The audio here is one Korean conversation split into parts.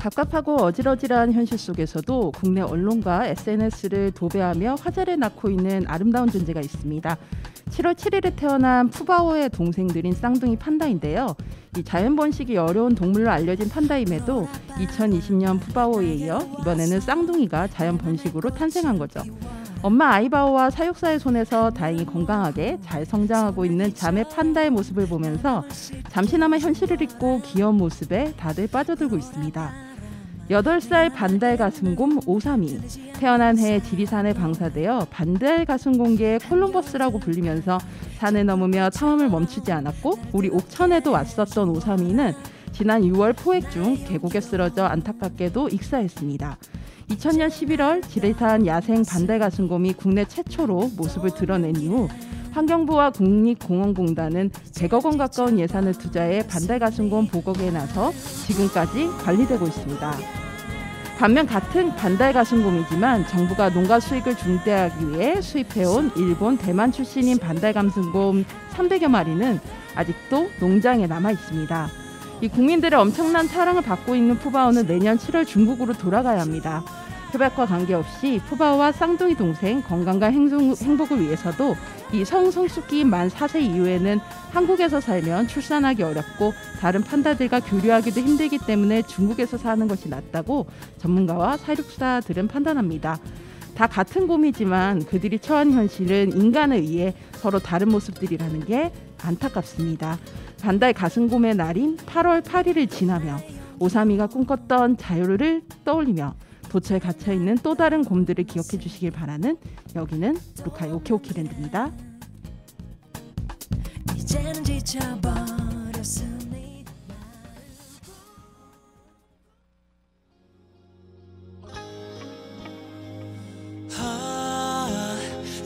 갑갑하고 어질어질한 현실 속에서도 국내 언론과 SNS를 도배하며 화제를 낳고 있는 아름다운 존재가 있습니다. 7월 7일에 태어난 푸바오의 동생들인 쌍둥이 판다인데요. 이 자연 번식이 어려운 동물로 알려진 판다임에도 2020년 푸바오에 이어 이번에는 쌍둥이가 자연 번식으로 탄생한 거죠. 엄마 아이바오와 사육사의 손에서 다행히 건강하게 잘 성장하고 있는 자매 판다의 모습을 보면서 잠시나마 현실을 잊고 귀여운 모습에 다들 빠져들고 있습니다. 8살 반달 가슴곰 오삼이, 태어난 해 지리산에 방사되어 반달 가슴곰계의 콜럼버스라고 불리면서 산을 넘으며 탐험을 멈추지 않았고 우리 옥천에도 왔었던 오삼이는 지난 6월 포획 중 계곡에 쓰러져 안타깝게도 익사했습니다. 2000년 11월 지리산 야생 반달 가슴곰이 국내 최초로 모습을 드러낸 이후 환경부와 국립공원공단은 100억 원 가까운 예산을 투자해 반달 가슴곰 보호에 나서 지금까지 관리되고 있습니다. 반면 같은 반달 가슴곰이지만 정부가 농가 수익을 증대하기 위해 수입해온 일본, 대만 출신인 반달 가슴곰 300여 마리는 아직도 농장에 남아 있습니다. 이 국민들의 엄청난 사랑을 받고 있는 푸바오는 내년 7월 중국으로 돌아가야 합니다. 협약과 관계없이 푸바오와 쌍둥이 동생 건강과 행복을 위해서도 이 성성숙기인 만 4세 이후에는 한국에서 살면 출산하기 어렵고 다른 판다들과 교류하기도 힘들기 때문에 중국에서 사는 것이 낫다고 전문가와 사육사들은 판단합니다. 다 같은 곰이지만 그들이 처한 현실은 인간에 의해 서로 다른 모습들이라는 게 안타깝습니다. 반달 가슴곰의 날인 8월 8일을 지나며 오삼이가 꿈꿨던 자유를 떠올리며 도처에 갇혀있는 또 다른 곰들을 기억해 주시길 바라는 여기는 루카의 오케오키랜드입니다. 이제는 지쳐버렸으니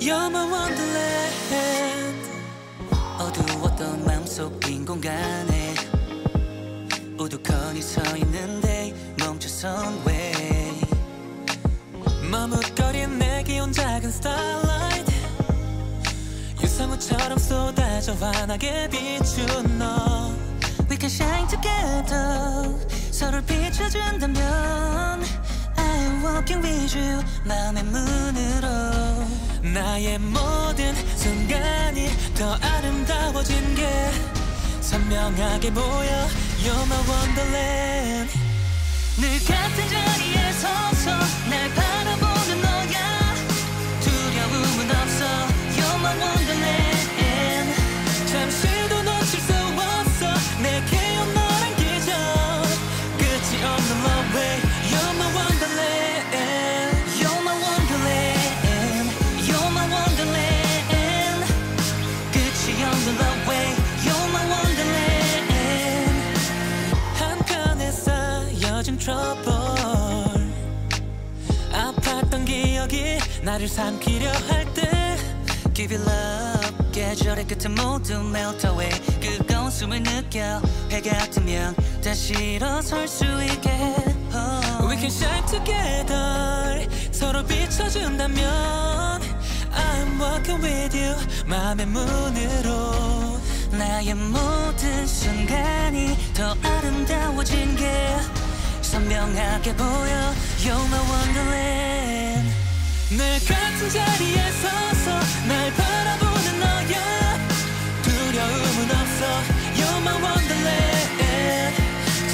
You're my wonderland. 어두웠던 마음속 빈 공간에 우두커니 서 있는데 멈춰선 왜 머뭇거린 내 귀여운 작은 starlight 유성우처럼 쏟아져 환하게 비춘 너 We can shine together 서로를 비춰준다면 I'm walking with you 마음의 문으로 나의 모든 순간이 더 아름다워진 게 선명하게 보여 You're my wonderland 늘 같은 자리에 서서 날 바라보는 너야 두려움은 없어 You're my wonderland 잠시도 놓칠 수 없어 내게 온 너란 기적 끝이 없는 love way You're my wonderland You're my wonderland You're my wonderland 끝이 없는 love way You're my wonderland 한편에 쌓여진 trouble 아팠던 기억이 나를 삼키려 할 때 Give it love 계절의 끝에 모두 melt away 뜨거운 숨을 느껴 해 같으면 다시 일어설 수 있게 We can shine together 서로 비춰준다면 I'm walking with you 마음의 문으로 나의 모든 순간이 더 아름다워진 게 선명하게 보여 You're my wonderland 늘 같은 자리에 서서 날 바라보는 너야 두려움은 없어 You're my wonderland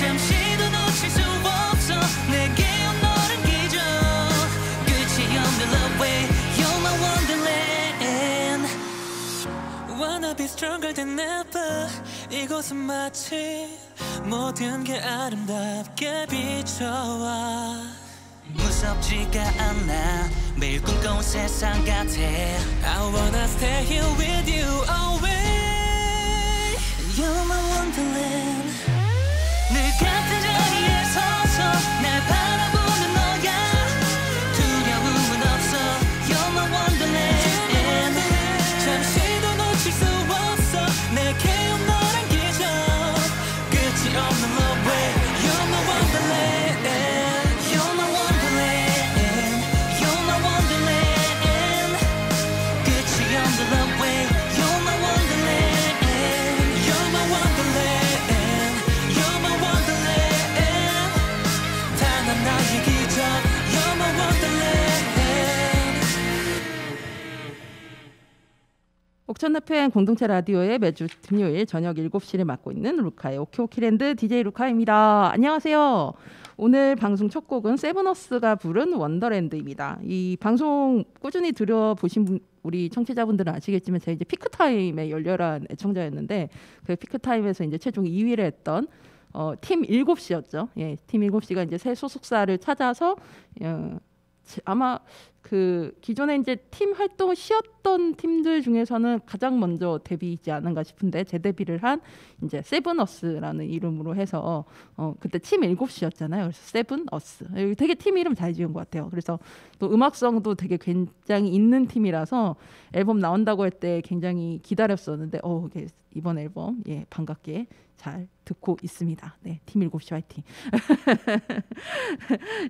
잠시도 놓칠 수 없어 내게 온 너란 기적 끝이 없는 love way You're my wonderland Wanna be stronger than ever 이곳은 마치 모든 게 아름답게 비춰와 무섭지가 않아 매일 꿈꿔온 세상 같아 I wanna stay here with you always You're my wonderland 늘 같은 자리에 서서 날 바라보는 너야 두려움은 없어 You're my wonderland 잠시도 놓칠 수 없어 내게 온 너란 기적 끝이 없는 love way You're my wonderland You're my wonderland You're my wonderland 끝이 없는 love way You're my wonderland You're my wonderland You're my wonderland 옥천 FM 공동체 라디오의 매주 금요일 저녁 7시를 맡고 있는 루카의 오키오키랜드 DJ 루카입니다. 안녕하세요. 오늘 방송 첫 곡은 세븐어스가 부른 원더랜드입니다. 이 방송 꾸준히 들어보신 우리 청취자분들은 아시겠지만 제가 이제 피크타임의 열렬한 애청자였는데 그 피크타임에서 이제 최종 2위를 했던 팀 7시였죠. 예, 팀 7시가 이제 새 소속사를 찾아서 아마 그 기존에 이제 팀 활동을 쉬었던 팀들 중에서는 가장 먼저 데뷔이지 않은가 싶은데 재데뷔를 한 이제 세븐어스라는 이름으로 해서 그때 팀 7시였잖아요. 그래서 세븐어스. 되게 팀 이름 잘 지은 것 같아요. 그래서 또 음악성도 되게 굉장히 있는 팀이라서 앨범 나온다고 할 때 굉장히 기다렸었는데 이번 앨범 반갑게 잘 듣고 있습니다. 네, 팀 7시 화이팅.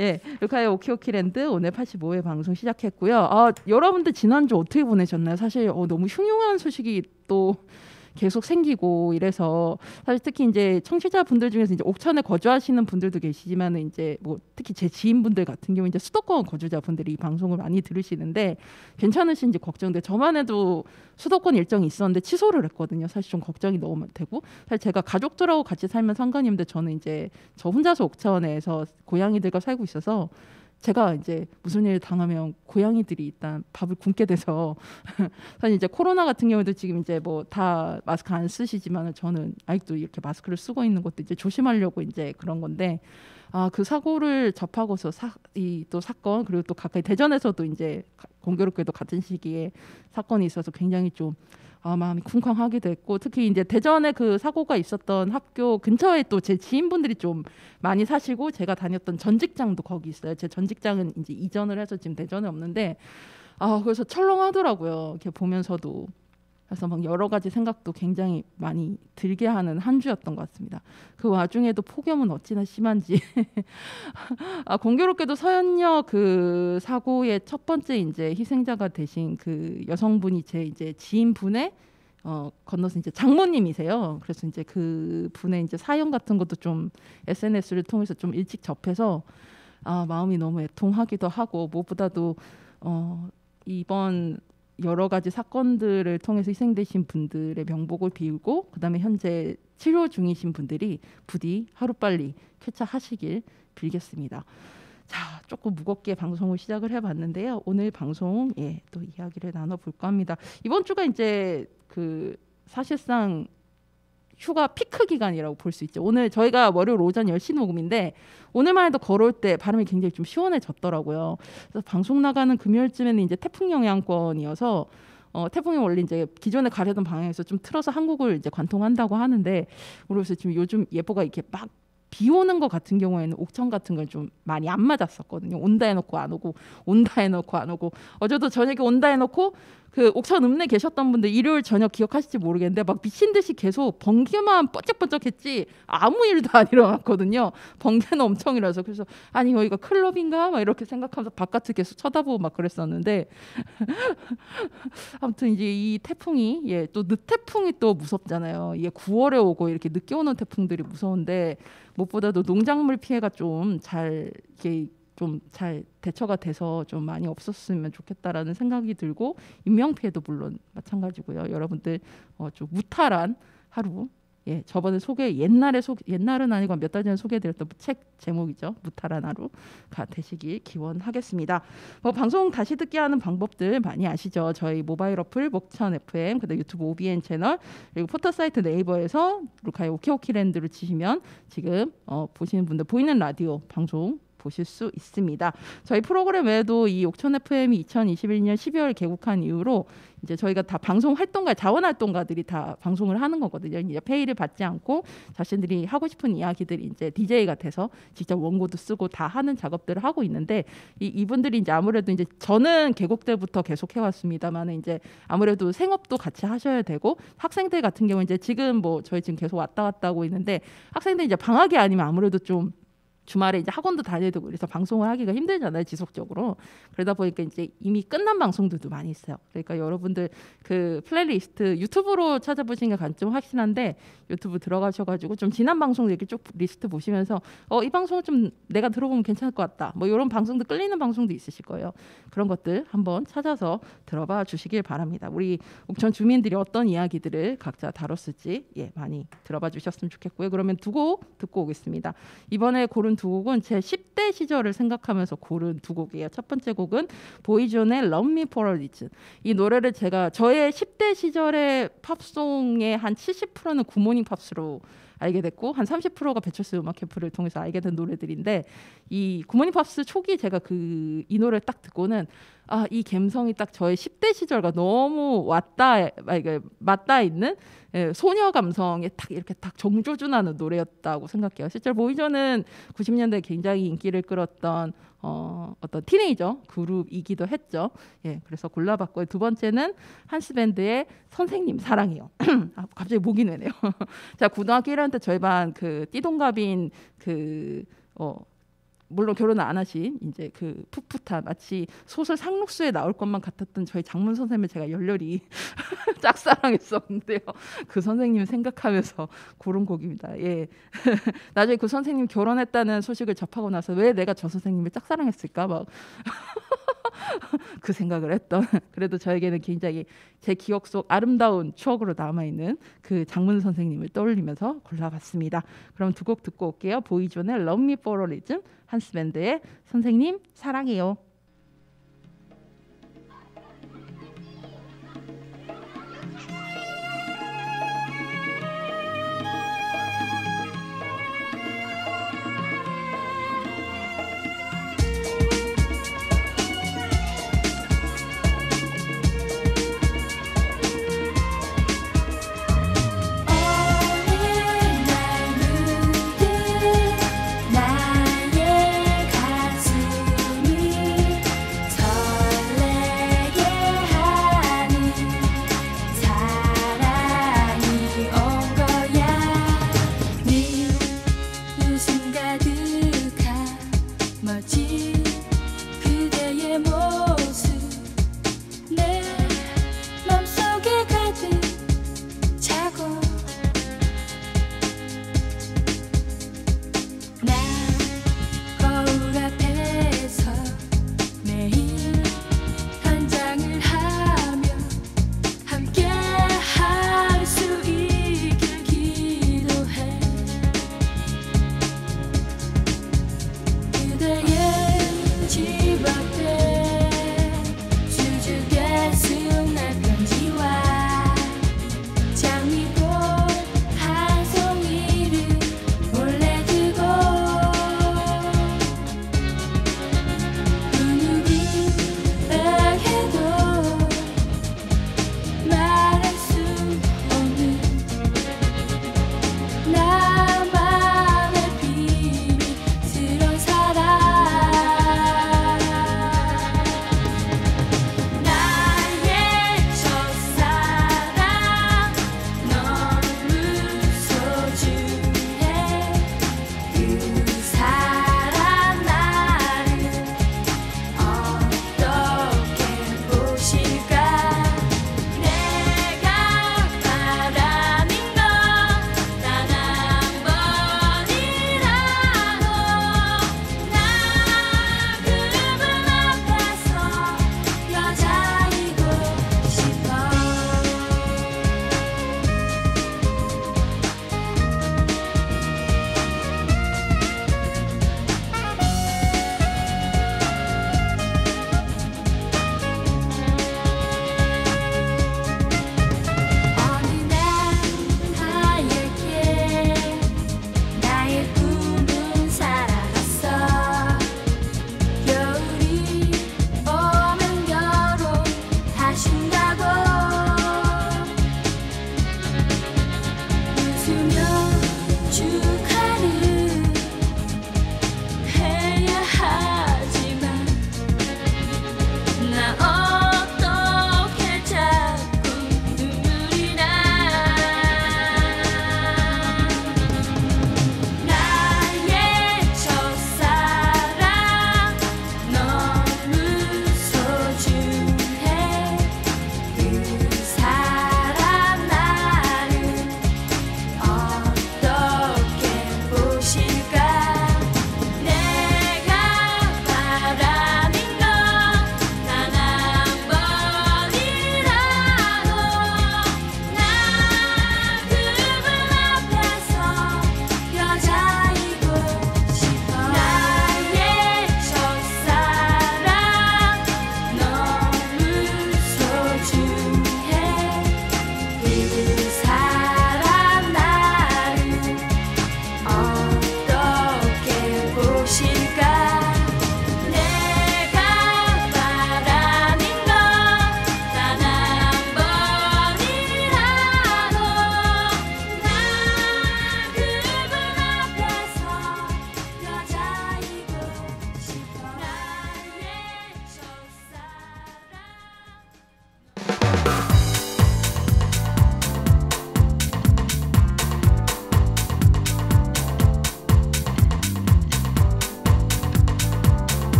예, 루카의 오키오키랜드 오늘 85회 방송 시작했고요. 여러분들 지난주 어떻게 보내셨나요? 사실 너무 흉흉한 소식이 또 계속 생기고 이래서 사실 특히 이제 청취자분들 중에서 이제 옥천에 거주하시는 분들도 계시지만 이제 뭐 특히 제 지인분들 같은 경우 이제 수도권 거주자분들이 이 방송을 많이 들으시는데 괜찮으신지 걱정돼. 저만 해도 수도권 일정이 있었는데 취소를 했거든요. 사실 좀 걱정이 너무 되고 사실 제가 가족들하고 같이 살면 상관인데 저는 이제 저 혼자서 옥천에서 고양이들과 살고 있어서 제가 이제 무슨 일 당하면 고양이들이 일단 밥을 굶게 돼서 사실 이제 코로나 같은 경우도 지금 이제 뭐 다 마스크 안 쓰시지만 저는 아직도 이렇게 마스크를 쓰고 있는 것도 이제 조심하려고 이제 그런 건데 그 사고를 접하고서 또 사건 그리고 또 가까이 대전에서도 이제 공교롭게도 같은 시기에 사건이 있어서 굉장히 좀 마음이 쿵쾅하기도 했고 특히 이제 대전에 그 사고가 있었던 학교 근처에 또 제 지인분들이 좀 많이 사시고 제가 다녔던 전 직장도 거기 있어요. 제 전 직장은 이제 이전을 해서 지금 대전에 없는데 그래서 철렁하더라고요. 이렇게 보면서도 그래서 막 여러 가지 생각도 굉장히 많이 들게 하는 한 주였던 것 같습니다. 그 와중에도 폭염은 어찌나 심한지 공교롭게도 서현역 그 사고의 첫 번째 이제 희생자가 되신 그 여성분이 제 이제 지인분의 건너서 이제 장모님이세요. 그래서 이제 그 분의 이제 사연 같은 것도 좀 SNS를 통해서 좀 일찍 접해서 마음이 너무 애통하기도 하고 무엇보다도 이번 여러 가지 사건들을 통해서 희생되신 분들의 명복을 빌고 그다음에 현재 치료 중이신 분들이 부디 하루빨리 쾌차하시길 빌겠습니다. 자, 조금 무겁게 방송을 시작을 해봤는데요. 오늘 방송 또 이야기를 나눠볼까 합니다. 이번 주가 이제 그 사실상 휴가 피크 기간이라고 볼 수 있죠. 오늘 저희가 월요일 오전 10시 녹음인데 오늘만 해도 걸어올 때 바람이 굉장히 좀 시원해졌더라고요. 그래서 방송 나가는 금요일쯤에는 이제 태풍 영향권이어서 태풍이 원래 이제 기존에 가려던 방향에서 좀 틀어서 한국을 이제 관통한다고 하는데 그래서 지금 요즘 예보가 이렇게 막 비 오는 거 같은 경우에는 옥천 같은 걸 좀 많이 안 맞았었거든요. 온다 해놓고 안 오고 온다 해놓고 안 오고 어제도 저녁에 온다 해놓고 그 옥천 읍내 계셨던 분들 일요일 저녁 기억하실지 모르겠는데 막 미친 듯이 계속 번개만 번쩍번쩍했지 아무 일도 안 일어났거든요. 번개는 엄청 일어나서 그래서 아니 여기가 클럽인가 막 이렇게 생각하면서 바깥을 계속 쳐다보고 막 그랬었는데 아무튼 이제 이 태풍이 또 늦태풍이 또 무섭잖아요. 이게 9월에 오고 이렇게 늦게 오는 태풍들이 무서운데 무엇보다도 농작물 피해가 좀 잘 대처가 돼서 좀 많이 없었으면 좋겠다라는 생각이 들고 인명 피해도 물론 마찬가지고요. 여러분들 좀 무탈한 하루 저번에 옛날은 아니고 몇 달 전에 소개해드렸던 책 제목이죠. 무탈한 하루가 되시길 기원하겠습니다. 방송 다시 듣기 하는 방법들 많이 아시죠? 저희 모바일 어플 옥천 FM 그다음 유튜브 OBN 채널 그리고 포털 사이트 네이버에서 루카의 오키오키랜드를 치시면 지금 보시는 분들 보이는 라디오 방송 보실 수 있습니다. 저희 프로그램 외에도 이 옥천 FM이 2021년 12월 개국한 이후로 이제 저희가 다 방송 활동가, 자원 활동가들이 다 방송을 하는 거거든요. 이제 페이를 받지 않고 자신들이 하고 싶은 이야기들이 이제 DJ가 돼서 직접 원고도 쓰고 다 하는 작업들을 하고 있는데 이분들이 이제 아무래도 이제 저는 개국 때부터 계속 해왔습니다만 이제 아무래도 생업도 같이 하셔야 되고 학생들 같은 경우 이제 지금 뭐 저희 지금 계속 왔다 갔다 하고 있는데 학생들 이제 방학이 아니면 아무래도 좀 주말에 이제 학원도 다녀야 되고 그래서 방송을 하기가 힘들잖아요, 지속적으로. 그러다 보니까 이제 이미 끝난 방송들도 많이 있어요. 그러니까 여러분들 그 플레이리스트 유튜브로 찾아보시는 게 좀 확실한데 유튜브 들어가셔가지고 좀 지난 방송 이렇게 쭉 리스트 보시면서 이 방송은 좀 내가 들어보면 괜찮을 것 같다. 뭐 이런 방송도 끌리는 방송도 있으실 거예요. 그런 것들 한번 찾아서 들어봐 주시길 바랍니다. 우리 옥천 주민들이 어떤 이야기들을 각자 다뤘을지 많이 들어봐 주셨으면 좋겠고요. 그러면 두 곡 듣고 오겠습니다. 이번에 고른 두 곡은 제 10대 시절을 생각하면서 고른 두 곡이에요. 첫 번째 곡은 보이존의 Love Me For A Reason. 이 노래를 제가 저의 10대 시절의 팝송의 한 70%는 굿모닝 팝스로 알게 됐고 한 30%가 배철수 음악 캠프를 통해서 알게 된 노래들인데 이 굿모닝 팝스 초기 제가 이 노래를 딱 듣고는 이 감성이 딱 저의 10대 시절과 너무 맞닿아 있는 소녀 감성에 딱 이렇게 딱 정조준하는 노래였다고 생각해요. 실제로 보이존은 90년대에 굉장히 인기를 끌었던 어떤 티네이저 그룹이기도 했죠. 그래서 골라봤고요. 두 번째는 한스밴드의 선생님 사랑해요. 갑자기 목이 내네요. 자, 고등학교 1학년 때 저희 반 그 띠동갑인 물론 결혼을 안 하신 이제 그 풋풋한 마치 소설 상록수에 나올 것만 같았던 저희 장문 선생님을 제가 열렬히 짝사랑했었는데요. 그 선생님 생각하면서 고른 곡입니다. 나중에 그 선생님 결혼했다는 소식을 접하고 나서 왜 내가 저 선생님을 짝사랑했을까 막 그 생각을 했던 그래도 저에게는 굉장히 제 기억 속 아름다운 추억으로 남아있는 그 장문 선생님을 떠올리면서 골라봤습니다. 그럼 두 곡 듣고 올게요. 보이존의 Love Me For A Reason, 한스밴드의 선생님 사랑해요.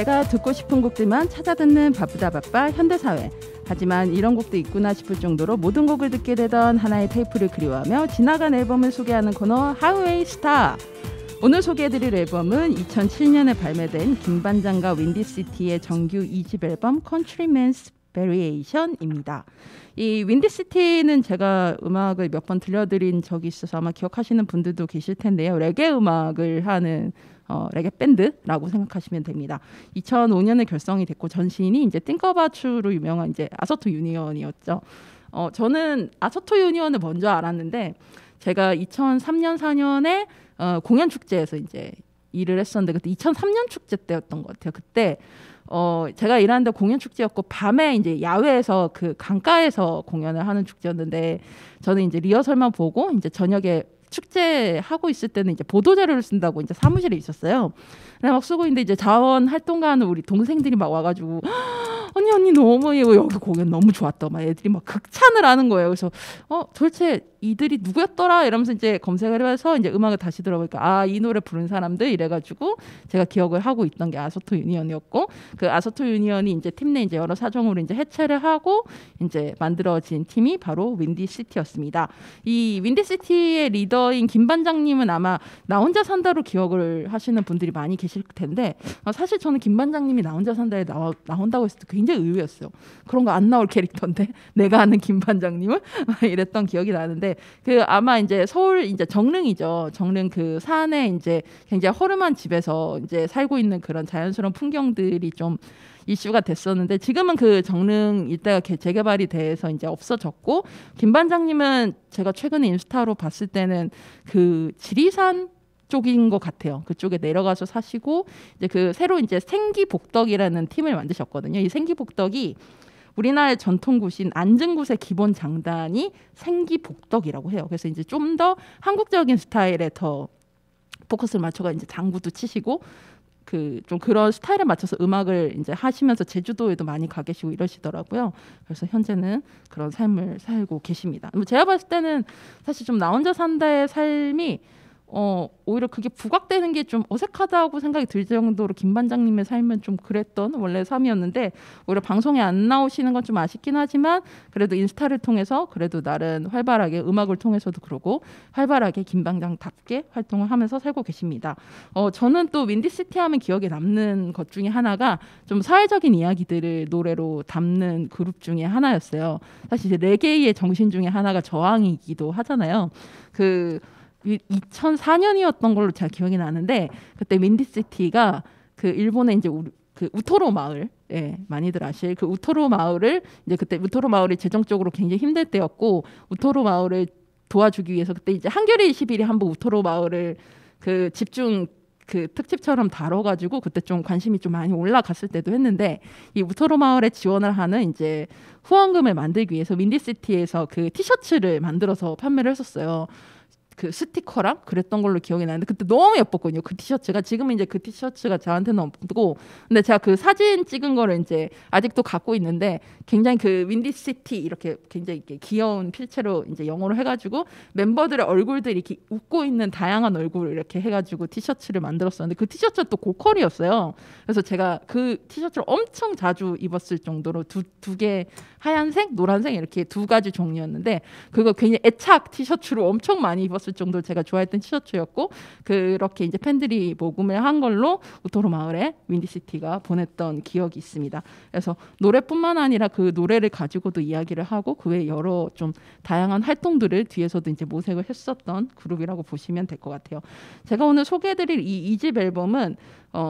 내가 듣고 싶은 곡들만 찾아 듣는 바쁘다 바빠 현대사회. 하지만 이런 곡도 있구나 싶을 정도로 모든 곡을 듣게 되던 하나의 테이프를 그리워하며 지나간 앨범을 소개하는 코너 하우웨이 스타. 오늘 소개해드릴 앨범은 2007년에 발매된 김반장과 윈디시티의 정규 2집 앨범 Countryman's Variation입니다. 이 윈디시티는 제가 음악을 몇 번 들려드린 적이 있어서 아마 기억하시는 분들도 계실 텐데요. 레게 음악을 하는 레게 밴드라고 생각하시면 됩니다. 2005년에 결성이 됐고 전신이 이제 띵커바추로 유명한 이제 아서토 유니언이었죠. 저는 아서토 유니언을 먼저 알았는데 제가 2003년 4년에 공연 축제에서 이제 일을 했었는데 그때 2003년 축제 때였던 것 같아요. 그때 제가 일하는데 공연 축제였고 밤에 이제 야외에서 그 강가에서 공연을 하는 축제였는데 저는 이제 리허설만 보고 이제 저녁에 축제 하고 있을 때는 이제 보도 자료를 쓴다고 이제 사무실에 있었어요. 근데 막 쓰고 있는데 이제 자원 활동가하는 우리 동생들이 막 와가지고 언니 너무 여기 공연 너무 좋았다. 막 애들이 막 극찬을 하는 거예요. 그래서 도대체 이들이 누구였더라 이러면서 이제 검색을 해서 이제 음악을 다시 들어보니까 이 노래 부른 사람들 이래가지고 제가 기억을 하고 있던 게 아서토 유니언이었고 그 아서토 유니언이 이제 팀 내 이제 여러 사정으로 이제 해체를 하고 이제 만들어진 팀이 바로 윈디시티였습니다. 이 윈디시티의 리더인 김 반장님은 아마 나 혼자 산다로 기억을 하시는 분들이 많이 계실 텐데 사실 저는 김 반장님이 나 혼자 산다에 나온다고 했을 때 굉장히 의외였어요. 그런 거 안 나올 캐릭터인데 내가 아는 김 반장님은 이랬던 기억이 나는데 그 아마 이제 서울 이제 정릉이죠. 정릉 그 산에 이제 굉장히 허름한 집에서 이제 살고 있는 그런 자연스러운 풍경들이 좀 이슈가 됐었는데 지금은 그 정릉 일대가 재개발이 돼서 이제 없어졌고 김 반장님은 제가 최근에 인스타로 봤을 때는 그 지리산 쪽인 것 같아요. 그쪽에 내려가서 사시고 이제 그 새로 이제 생기복덕이라는 팀을 만드셨거든요. 이 생기복덕이 우리나라의 전통굿인 안증굿의 기본 장단이 생기복덕이라고 해요. 그래서 이제 좀 더 한국적인 스타일에 더 포커스를 맞춰가 이제 장구도 치시고 그 좀 그런 스타일에 맞춰서 음악을 이제 하시면서 제주도에도 많이 가 계시고 이러시더라고요. 그래서 현재는 그런 삶을 살고 계십니다. 제가 봤을 때는 사실 좀 나 혼자 산다의 삶이 오히려 그게 부각되는 게 좀 어색하다고 생각이 들 정도로 김 반장님의 삶은 좀 그랬던 원래 삶이었는데 오히려 방송에 안 나오시는 건 좀 아쉽긴 하지만 그래도 인스타를 통해서 그래도 나름 활발하게 음악을 통해서도 그러고 활발하게 김 반장답게 활동을 하면서 살고 계십니다. 저는 또 윈디시티 하면 기억에 남는 것 중에 하나가 좀 사회적인 이야기들을 노래로 담는 그룹 중에 하나였어요. 사실 이제 레게이의 정신 중에 하나가 저항이기도 하잖아요. 2004년이었던 걸로 제가 기억이 나는데 그때 윈디시티가 그 일본의 이제 그 우토로 마을, 많이들 아실 그 우토로 마을을 이제 그때 우토로 마을이 재정적으로 굉장히 힘들 때였고 우토로 마을을 도와주기 위해서 그때 이제 한겨레 21이 한번 우토로 마을을 그 집중 그 특집처럼 다뤄가지고 그때 좀 관심이 좀 많이 올라갔을 때도 했는데 이 우토로 마을에 지원을 하는 이제 후원금을 만들기 위해서 윈디시티에서 그 티셔츠를 만들어서 판매를 했었어요. 그 스티커랑 그랬던 걸로 기억이 나는데 그때 너무 예뻤거든요. 그 티셔츠가 지금은 이제 그 티셔츠가 저한테는 없고 근데 제가 그 사진 찍은 거를 이제 아직도 갖고 있는데 굉장히 그 윈디시티 이렇게 굉장히 이렇게 귀여운 필체로 이제 영어로 해가지고 멤버들의 얼굴들이 이렇게 웃고 있는 다양한 얼굴을 이렇게 해가지고 티셔츠를 만들었었는데 그 티셔츠가 또 고퀄이었어요. 그래서 제가 그 티셔츠를 엄청 자주 입었을 정도로 두 개 하얀색, 노란색 이렇게 두 가지 종류였는데 그거 굉장히 애착 티셔츠로 엄청 많이 입었을 정도로 제가 좋아했던 티셔츠였고 그렇게 이제 팬들이 모금을 한 걸로 우토로 마을에 윈디시티가 보냈던 기억이 있습니다. 그래서 노래뿐만 아니라 그 노래를 가지고도 이야기를 하고 그 외에 여러 좀 다양한 활동들을 뒤에서도 이제 모색을 했었던 그룹이라고 보시면 될 것 같아요. 제가 오늘 소개해드릴 이 2집 앨범은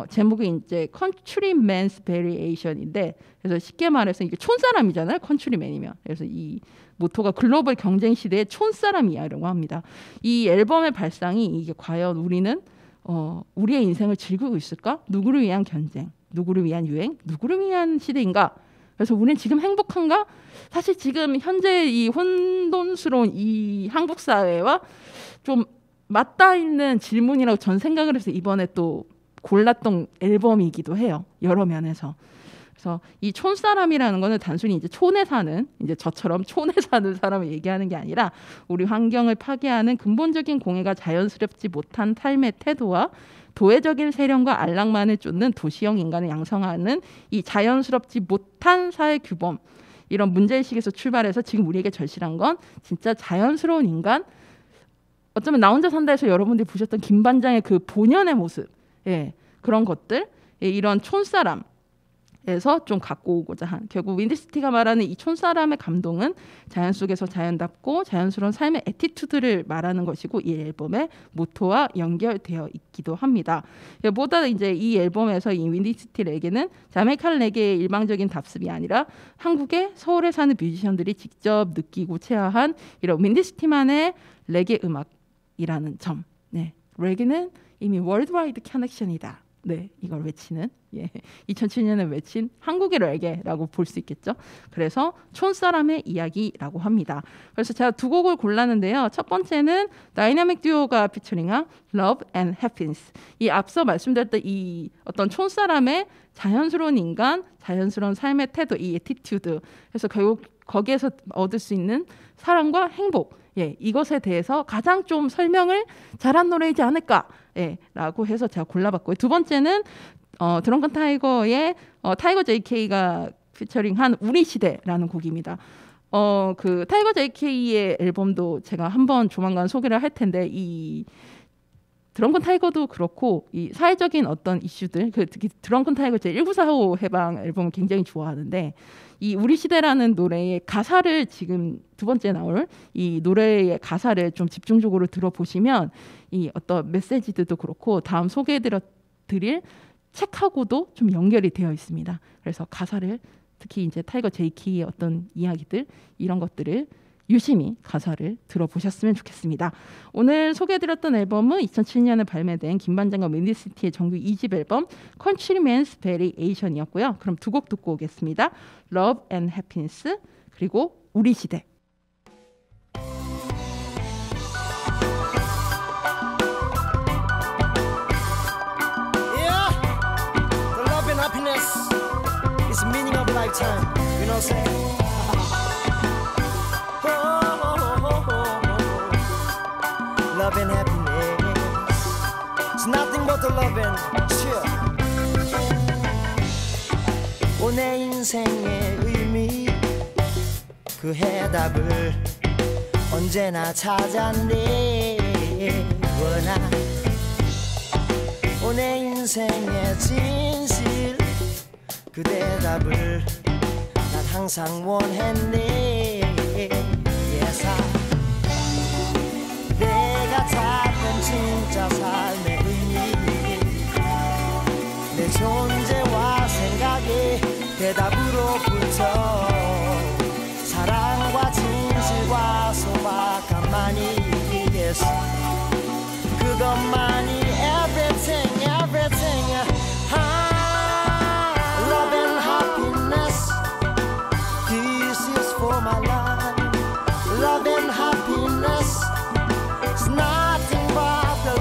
제목이 이제 Countryman's Variation인데 그래서 쉽게 말해서 이게 촌사람이잖아요. 컨트리맨이면. 그래서 이 모토가 글로벌 경쟁 시대의 촌사람이야라고 합니다. 이 앨범의 발상이 이게 과연 우리는 우리의 인생을 즐기고 있을까? 누구를 위한 경쟁, 누구를 위한 유행, 누구를 위한 시대인가? 그래서 우리는 지금 행복한가? 사실 지금 현재 이 혼돈스러운 이 한국 사회와 좀 맞닿아 있는 질문이라고 전 생각을 해서 이번에 또 골랐던 앨범이기도 해요. 여러 면에서. 그래서 이 촌사람이라는 거는 단순히 이제 촌에 사는 이제 저처럼 촌에 사는 사람을 얘기하는 게 아니라 우리 환경을 파괴하는 근본적인 공해가 자연스럽지 못한 삶의 태도와 도회적인 세련과 안락만을 쫓는 도시형 인간을 양성하는 이 자연스럽지 못한 사회 규범 이런 문제의식에서 출발해서 지금 우리에게 절실한 건 진짜 자연스러운 인간 어쩌면 나 혼자 산다에서 여러분들이 보셨던 김반장의 그 본연의 모습 예, 그런 것들 예, 이런 촌사람 에서 좀 갖고 오고자 한 결국 윈디시티가 말하는 이 촌사람의 감동은 자연 속에서 자연답고 자연스러운 삶의 애티튜드를 말하는 것이고 이 앨범의 모토와 연결되어 있기도 합니다. 보다 이제 이 앨범에서 이 윈디시티 레게는 자메이칸 레게의 일방적인 답습이 아니라 한국의 서울에 사는 뮤지션들이 직접 느끼고 체화한 이런 윈디시티만의 레게 음악이라는 점. 네, 레게는 이미 월드와이드 커넥션이다. 네, 이걸 외치는 2007년에 외친 한국의 레게라고 볼 수 있겠죠. 그래서 촌사람의 이야기라고 합니다. 그래서 제가 두 곡을 골랐는데요. 첫 번째는 다이나믹 듀오가 피처링한 Love and Happiness. 이 앞서 말씀드렸던 이 어떤 촌사람의 자연스러운 인간, 자연스러운 삶의 태도, 이 애티튜드. 그래서 결국 거기에서 얻을 수 있는 사랑과 행복. 이것에 대해서 가장 좀 설명을 잘한 노래이지 않을까 라고 해서 제가 골라봤고요. 두 번째는 드렁큰 타이거의 타이거 JK가 피처링한 우리 시대라는 곡입니다. 그 타이거 JK의 앨범도 제가 한번 조만간 소개를 할 텐데 이 드렁큰 타이거도 그렇고 이 사회적인 어떤 이슈들 특히 드렁큰 타이거 제 1945 해방 앨범을 굉장히 좋아하는데 이 우리 시대라는 노래의 가사를 지금 두 번째 나올 이 노래의 가사를 좀 집중적으로 들어보시면 이 어떤 메시지들도 그렇고 다음 소개해드릴 책하고도 좀 연결이 되어 있습니다. 그래서 가사를 특히 이제 타이거 JK의 어떤 이야기들 이런 것들을 유심히 가사를 들어보셨으면 좋겠습니다. 오늘 소개해드렸던 앨범은 2007년에 발매된 김반장과 윈디시티의 정규 2집 앨범 Countryman's Variation이었고요. 그럼 두 곡 듣고 오겠습니다. Love and Happiness 그리고 우리 시대. Happiness is the meaning of lifetime. You know what I'm saying? Love and happiness. It's nothing but the love and cheer. 내 인생의 의미 그 해답을 언제나 찾아내 원하 내 인생의 진실 그 대답을 난 항상 원했네 예사 내가 찾던 진짜 삶의 의미 내 존재와 생각의 대답으로부터 사랑과 진실과 소박함만이 yes. 그것만이 everything everything love and happiness this is for my life love and happiness it's nothing but the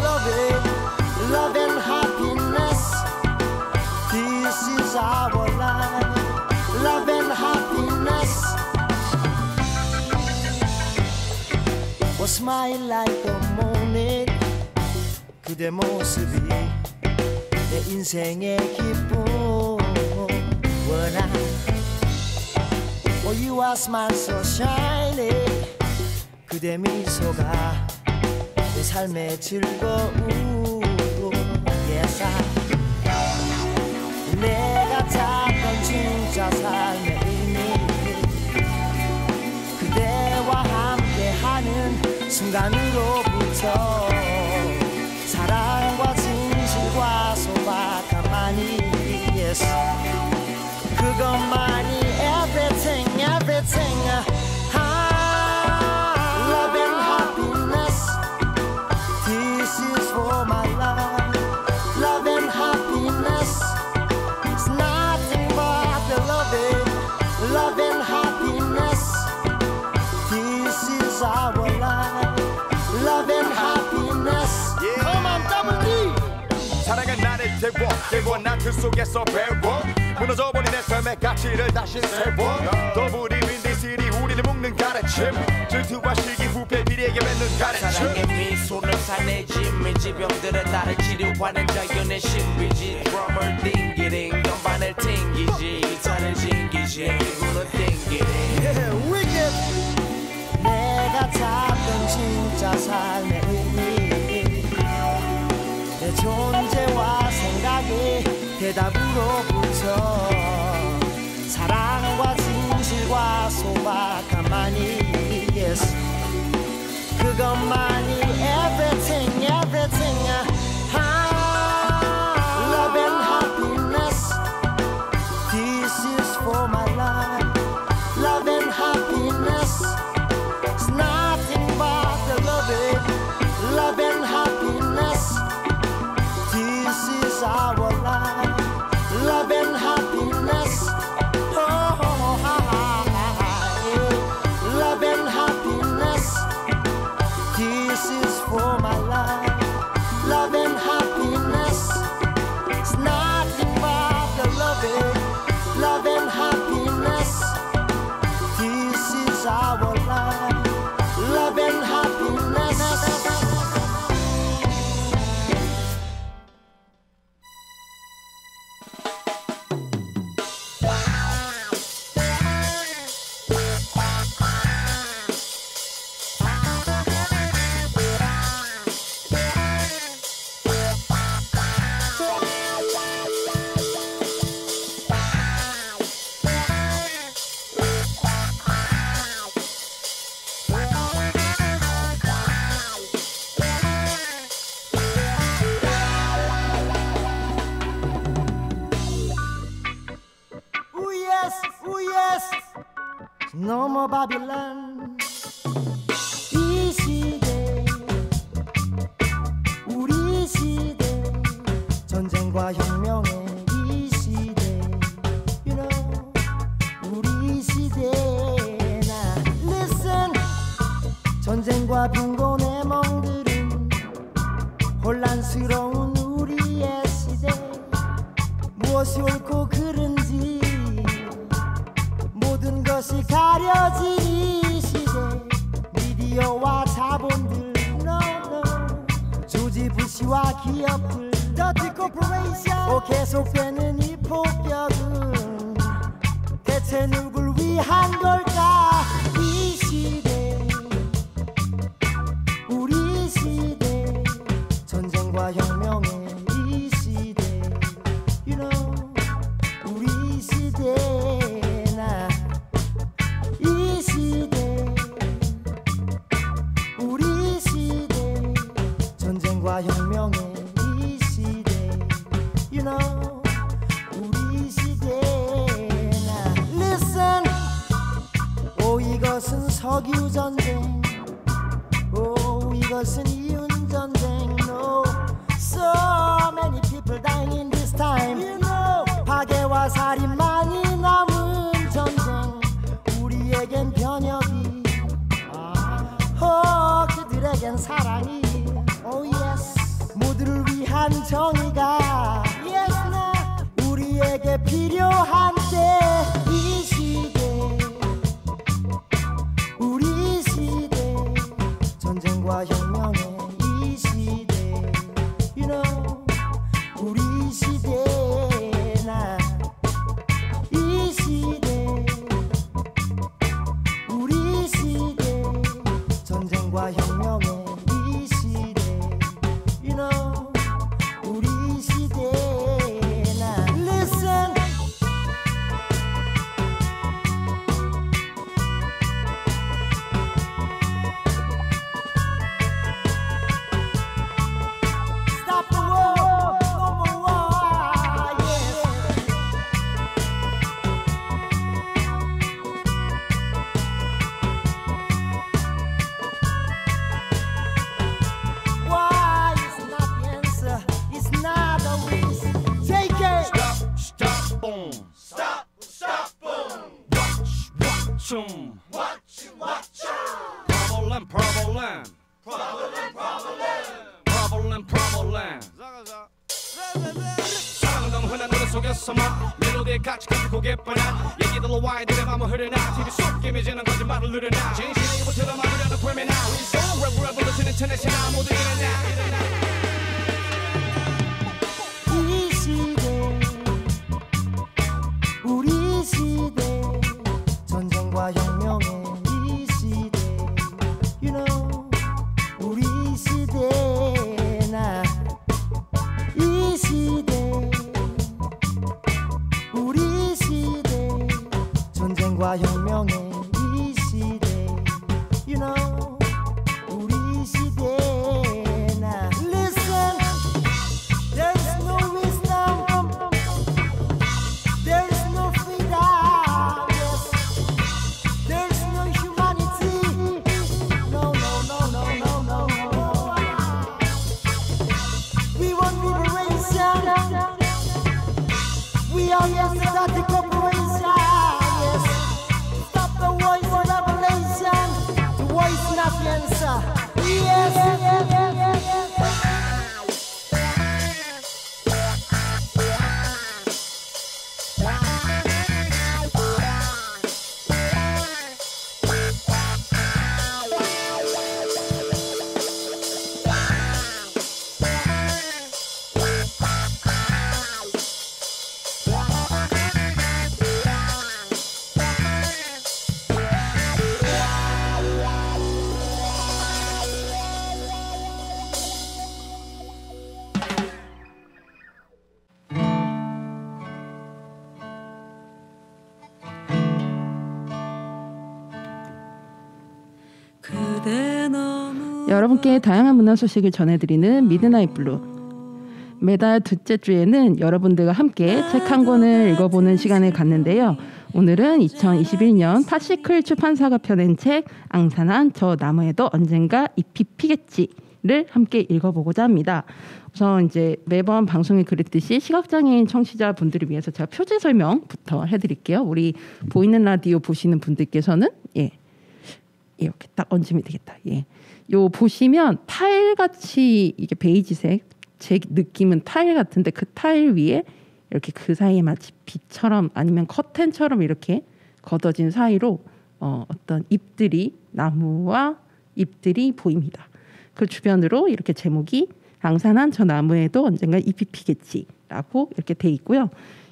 love and happiness this is our life love and happiness was smile like the morning 그대 모습이 내 인생의 기쁨 원하 Oh you are smile so shiny 그대 미소가 내 삶의 즐거움 Yes I 내가 찾던 진짜 삶의 의미 그대와 함께하는 순간으로부터 사랑과 진실과 소박함만이 yes. 그것만이 everything everything love and happiness this is for my life love and happiness it's nothing but the love and happiness this is our life love and happiness Come on, double D. 사랑은 나를 태워 난 그 속에서 배워 무너져버린 내 삶의 가치를 다시 세워 더블이 윈디실이 우리를 묶는 가르침 질투와 시기 후패 비리에게 맺는 가르침 사랑의 미소는 산의 짐이 지병들의 나를 치료하는 자연의 신비지 드럼을 띵기링 건반을 튕기지 산을 징기지 이구는 띵기링 내가 찾던 진짜 삶의 의미 내 존재와 생각이 대답으로 붙여 사랑과 진실과 소박함만이 yes 그것만이 everything love and happiness this is for my life love and happiness it's nothing but the love and happiness this is our life love and happiness love and happiness this is for my life love and happiness it's nothing but the love and happiness this is our life love and happiness No more Babylon 이 시대 우리 시대 전쟁과 혁명의 이 시대 You know 우리 시대 나 Listen 전쟁과 빈곤의 멍들은 혼란스러운 우리의 시대 무엇이 옳고 그른지 모든 것이 가려진 이 시대 미디어와 자본들 no, no. 조지 부시와 기업들 더티 코퍼레이션 계속되는 이 폭격은 대체 누굴 위한 걸까 이 시대 우리 시대 전쟁과 혁명의 이 시대 You know 우리 시대 이 시대 우리 시대 전쟁과 혁명의 이 시대 You know 우리 시대 나 Listen 오 이것은 석유 전쟁 오 이것은 이윤 전쟁 No So many people dying in this time You know 파괴와 살인만이 남은 전쟁 우리에겐 변혁이 그들에겐 사랑이 Oh yes 모두를 위한 정의가 Yes 나 우리에게 필요한 때 이 시대 우리 시대 전쟁과 혁명의 이 시대 You know 우리 시대 나 이 시대 우리 시대 전쟁과 혁명의 이 시대 You know 우리 시대 나 Listen Stop the war No more war yes. Why is not the answer? It's not a reason. Take it. Stop, boom. Stop, boom. Watch 'em. Problem. Saranam 흔한 노래 속에서 막 멜로디에 같이 고개 뻔한 얘기들로 와이들의 맘을 흐르나 TV 속 깨매지는 거짓말을 누르나 진실이 못해도 마무리하는 괴매나 우리 소울 revolution international 모두 일어나 이 시대 우리 시대 전쟁과 혁명의 이 시대 You know 우리 시대 나 이 시대 우리 시대 전쟁과 혁명의 이 시대 You know 우리 시대 나 Listen There's no wisdom There's no freedom Yes There's no humanity No no no no no no no We want liberation We are democratic corporation Yes Stop the voice of revelation The voice not the answer Yes 여러분께 다양한 문화 소식을 전해드리는 미드나잇 블루. 매달 둘째 주에는 여러분들과 함께 책 한 권을 읽어보는 시간을 갖는데요. 오늘은 2021년 파시클 출판사가 펴낸 책 앙산한 저 나무에도 언젠가 잎이 피겠지를 함께 읽어보고자 합니다. 우선 이제 매번 방송에 그랬듯이 시각장애인 청취자분들을 위해서 제가 표지 설명부터 해드릴게요. 우리 보이는 라디오 보시는 분들께서는 이렇게 딱 얹으면 되겠다. 요 보시면 타일 같이 이게 베이지색 제 느낌은 타일 같은데 그 타일 위에 이렇게 그 사이에 마치 빛처럼 아니면 커튼처럼 이렇게 걷어진 사이로 어떤 잎들이 나무와 잎들이 보입니다. 그 주변으로 이렇게 제목이 앙산한 저 나무에도 언젠가 잎이 피겠지라고 이렇게 돼 있고요.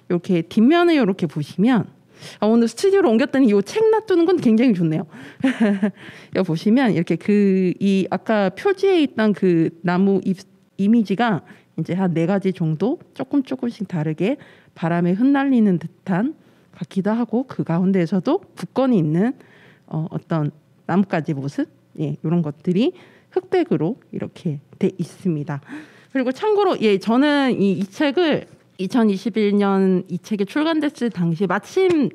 이렇게 뒷면을 이렇게 보시면 오늘 스튜디오로 옮겼더니 이 책 놔두는 건 굉장히 좋네요. 여기 보시면 이렇게 이 아까 표지에 있던 그 나무 잎 이미지가 이제 한 4가지 정도 조금씩 다르게 바람에 흩날리는 듯한 같기도 하고 그 가운데에서도 굳건히 있는 어떤 나뭇가지 모습 이런 것들이 흑백으로 이렇게 돼 있습니다. 그리고 참고로 저는 이 책을 2021년 이 책이 출간됐을 당시 마침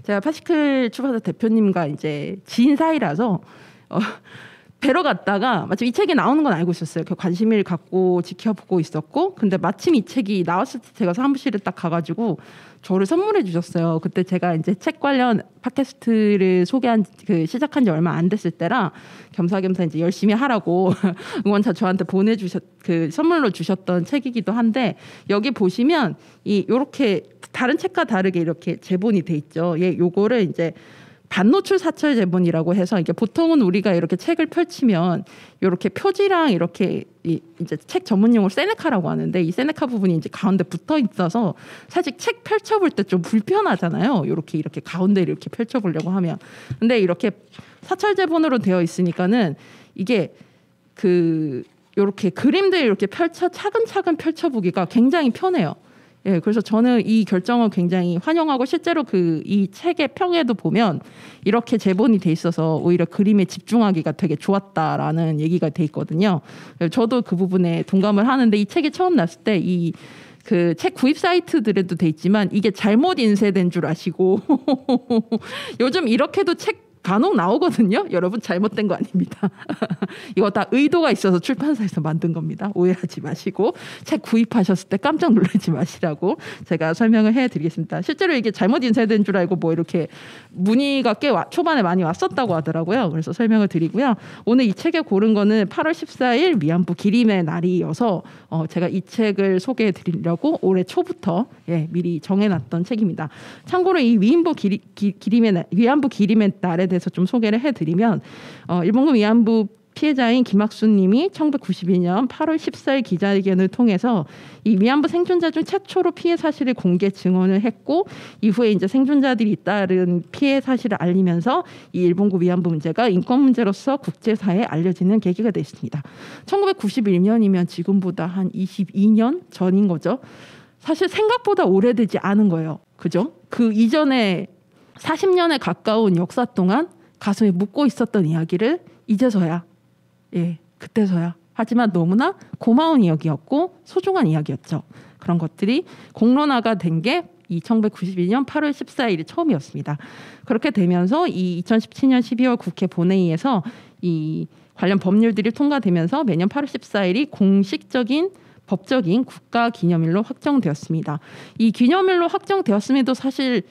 제가 파시클 출판사 대표님과 이제 지인 사이라서 뵈러 갔다가 마침 이 책이 나오는 건 알고 있었어요. 관심을 갖고 지켜보고 있었고, 근데 마침 이 책이 나왔을 때 제가 사무실에 딱 가가지고 저를 선물해 주셨어요. 그때 제가 이제 책 관련 팟캐스트를 시작한 지 얼마 안 됐을 때라 겸사겸사 이제 열심히 하라고 응원차 저한테 선물로 주셨던 책이기도 한데, 여기 보시면 요렇게 다른 책과 다르게 이렇게 제본이 돼 있죠. 요거를 이제 반노출 사철 제본이라고 해서 이게 보통은 우리가 이렇게 책을 펼치면 이렇게 표지랑 이렇게 이제 책 전문용어로 세네카라고 하는데, 이 세네카 부분이 이제 가운데 붙어 있어서 사실 책 펼쳐볼 때 좀 불편하잖아요. 이렇게 가운데를 이렇게 펼쳐보려고 하면. 근데 이렇게 사철 제본으로 되어 있으니까는 이게 이렇게 그림들 이렇게 차근차근 펼쳐보기가 굉장히 편해요. 그래서 저는 이 결정을 굉장히 환영하고, 실제로 이 책의 평에도 보면 이렇게 제본이 돼 있어서 오히려 그림에 집중하기가 되게 좋았다라는 얘기가 돼 있거든요. 저도 그 부분에 동감을 하는데, 이 책이 처음 났을 때 그 책 구입 사이트들에도 돼 있지만 이게 잘못 인쇄된 줄 아시고 요즘 이렇게도 책 간혹 나오거든요. 여러분 잘못된 거 아닙니다. 이거 다 의도가 있어서 출판사에서 만든 겁니다. 오해하지 마시고 책 구입하셨을 때 깜짝 놀라지 마시라고 제가 설명을 해드리겠습니다. 실제로 이게 잘못 인쇄된 줄 알고 뭐 이렇게 문의가 꽤 초반에 많이 왔었다고 하더라고요. 그래서 설명을 드리고요. 오늘 이 책에 고른 거는 8월 14일 위안부 기림의 날이어서 제가 이 책을 소개해 드리려고 올해 초부터 미리 정해놨던 책입니다. 참고로 이 위안부 기림의 날에 대해서 좀 소개를 해드리면 일본군 위안부 피해자인 김학수님이 1992년 8월 14일 기자회견을 통해서 이 위안부 생존자 중 최초로 피해 사실을 공개 증언을 했고 이후에 이제 생존자들이 잇따른 피해 사실을 알리면서 이 일본군 위안부 문제가 인권 문제로서 국제사회에 알려지는 계기가 됐습니다. 1991년이면 지금보다 한 22년 전인 거죠. 사실 생각보다 오래되지 않은 거예요. 그죠? 그 이전에 40년에 가까운 역사 동안 가슴에 묻고 있었던 이야기를 이제서야 그때서야 하지만 너무나 고마운 이야기였고 소중한 이야기였죠. 그런 것들이 공론화가 된 게 이 1992년 8월 14일이 처음이었습니다. 그렇게 되면서 이 2017년 12월 국회 본회의에서 이 관련 법률들이 통과되면서 매년 8월 14일이 공식적인 법적인 국가기념일로 확정되었습니다. 이 기념일로 확정되었음에도 사실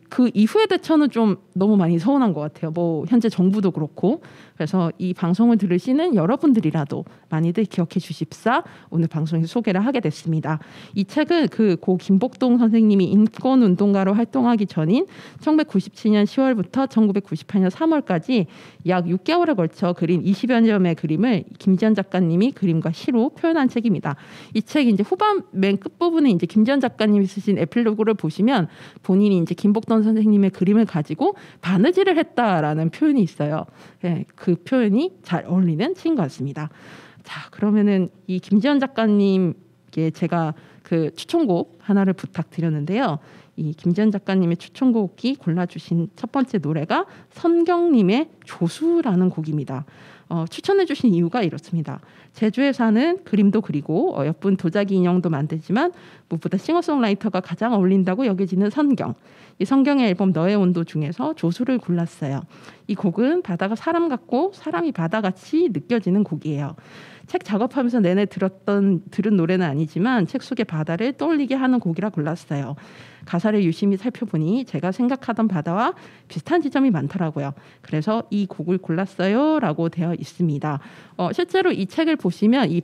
그 이후의 대처는 좀 너무 많이 서운한 것 같아요. 뭐 현재 정부도 그렇고. 그래서 이 방송을 들으시는 여러분들이라도 많이들 기억해 주십사 오늘 방송에서 소개를 하게 됐습니다. 이 책은 그 고 김복동 선생님이 인권운동가로 활동하기 전인 1997년 10월부터 1998년 3월까지 약 6개월에 걸쳐 그린 20여 점의 그림을 김지연 작가님이 그림과 시로 표현한 책입니다. 이 책이 이제 후반 맨 끝부분에 이제 김지연 작가님이 쓰신 에필로그를 보시면 본인이 이제 김복동 선생님의 그림을 가지고 바느질을 했다라는 표현이 있어요. 그 표현이 잘 어울리는 책인 것 같습니다. 자, 그러면은 이 김지연 작가님께 제가 그 추천곡 하나를 부탁드렸는데요. 이 김지연 작가님의 추천곡이 골라주신 첫 번째 노래가 선경님의 조수라는 곡입니다. 추천해주신 이유가 이렇습니다. 제주에 사는 그림도 그리고 어여쁜 도자기 인형도 만들지만 무엇보다 싱어송라이터가 가장 어울린다고 여겨지는 선경. 이 선경의 앨범 너의 온도 중에서 조수를 골랐어요. 이 곡은 바다가 사람 같고 사람이 바다같이 느껴지는 곡이에요. 책 작업하면서 내내 들은 노래는 아니지만 책 속의 바다를 떠올리게 하는 곡이라 골랐어요. 가사를 유심히 살펴보니 제가 생각하던 바다와 비슷한 지점이 많더라고요. 그래서 이 곡을 골랐어요 라고 되어 있습니다. 실제로 이 책을 보시면 이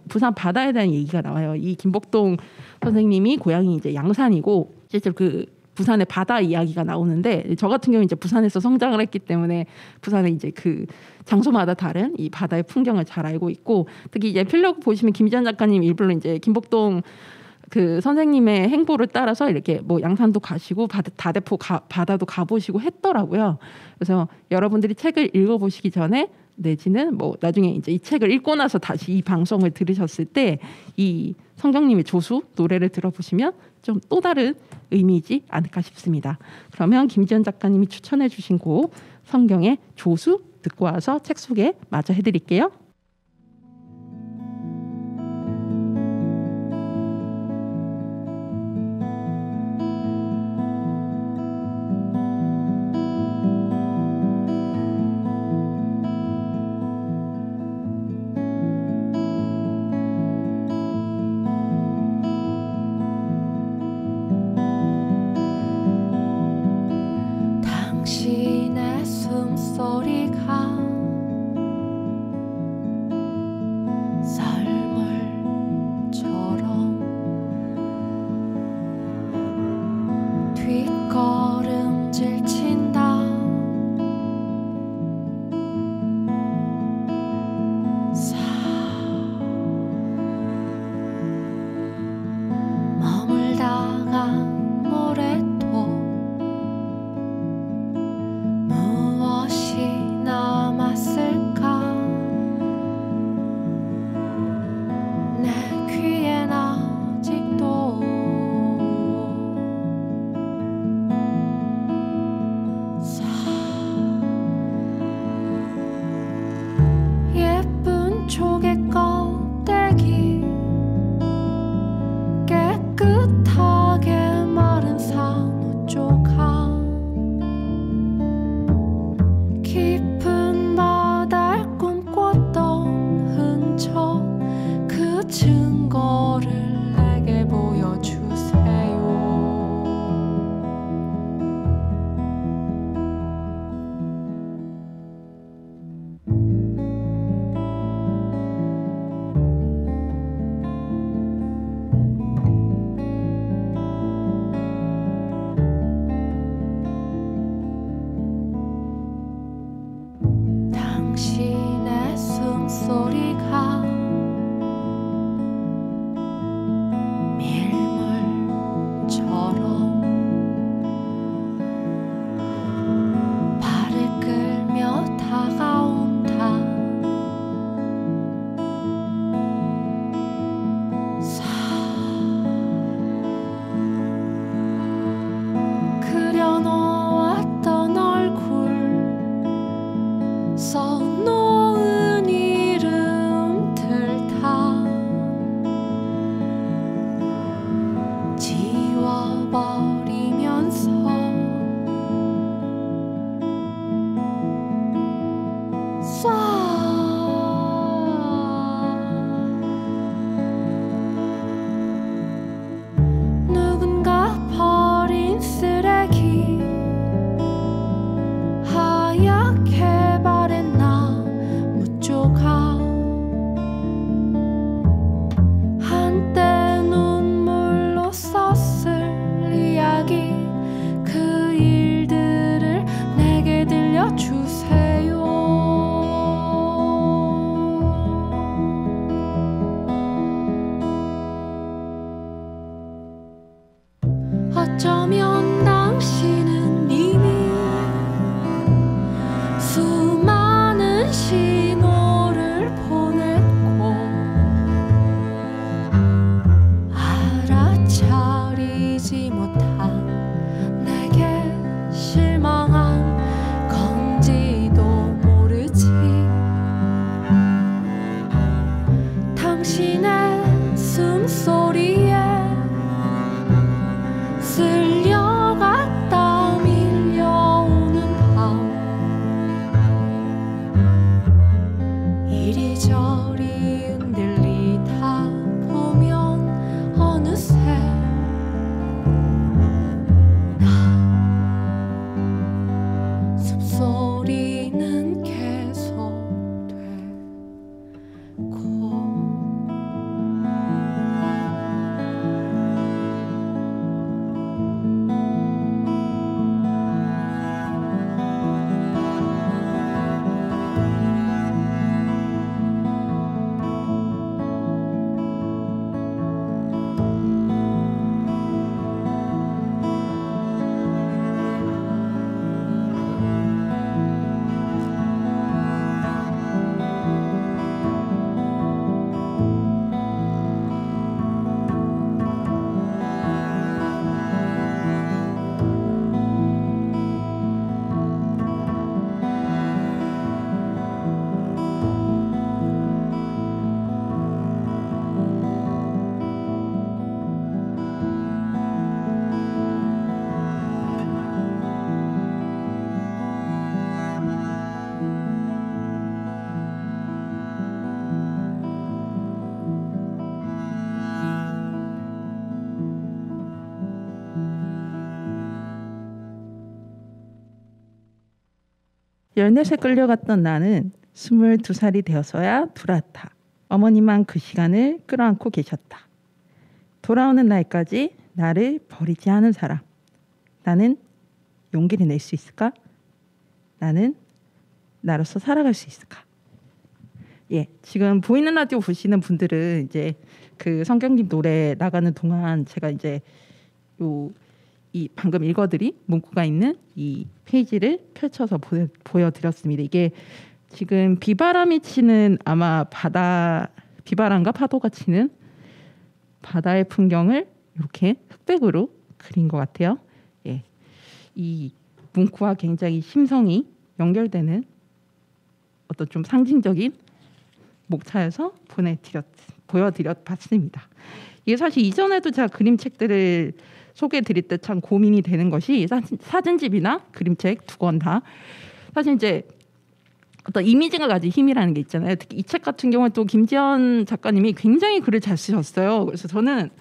부산 바다에 대한 얘기가 나와요. 이 김복동 선생님이 고향이 이제 양산이고 실제로 그 부산의 바다 이야기가 나오는데 저 같은 경우 이제 부산에서 성장을 했기 때문에 부산의 이제 그 장소마다 다른 이 바다의 풍경을 잘 알고 있고 특히 이제 필로그 보시면 김지연 작가님 일부러 이제 김복동 그 선생님의 행보를 따라서 이렇게 뭐 양산도 가시고 다대포 바다도 가보시고 했더라고요. 그래서 여러분들이 책을 읽어보시기 전에 내지는 뭐 나중에 이제 이 책을 읽고 나서 다시 이 방송을 들으셨을 때 이 성경님의 조수 노래를 들어보시면 좀 또 다른 의미이지 않을까 싶습니다. 그러면 김지연 작가님이 추천해 주신 곡 성경의 조수 듣고 와서 책 소개 마저 해드릴게요. 당신의 숨소리가 당신의 숨소리가 밀물처럼 발을 끌며 다가온다. 그려놓았던 얼굴 써놓은 이름들 다 지워버리면서 누군가 버린 쓰레기 하얗게 바랜 나무 조각 한때 눈물로 썼을 이야기 그 일들을 내게 들려주세요. 어쩌면 당신은 이미 수많은 신호를 보냈고 알아차리지 못한 내게 실망한 건지도 모르지. 당신의 숨소리에 쓸려갔다 밀려오는 밤 이리저리 흔들리다 보면 어느새 나 숨소리는 계속되고 열넷에 끌려갔던 나는 22살이 되어서야 돌아왔다. 어머니만 그 시간을 끌어안고 계셨다. 돌아오는 날까지 나를 버리지 않은 사람. 나는 용기를 낼 수 있을까? 나는 나로서 살아갈 수 있을까? 예, 지금 보이는 라디오 보시는 분들은 이제 그 성경님 노래 나가는 동안 제가 이제 이 방금 읽어드린 문구가 있는 이 페이지를 펼쳐서 보여드렸습니다. 이게 지금 비바람이 치는 아마 비바람과 파도가 치는 바다의 풍경을 이렇게 흑백으로 그린 것 같아요. 예, 이 문구와 굉장히 심성이 연결되는 어떤 좀 상징적인 목차여서 보여드렸봤습니다. 이게 사실 이전에도 제가 그림책들을 소개해드릴 때 참 고민이 되는 것이 사진집이나 그림책 두 권 다 사실 이제 어떤 이미지가 가진 힘이라는 게 있잖아요. 특히 이 책 같은 경우는 또 김지연 작가님이 굉장히 글을 잘 쓰셨어요. 그래서 저는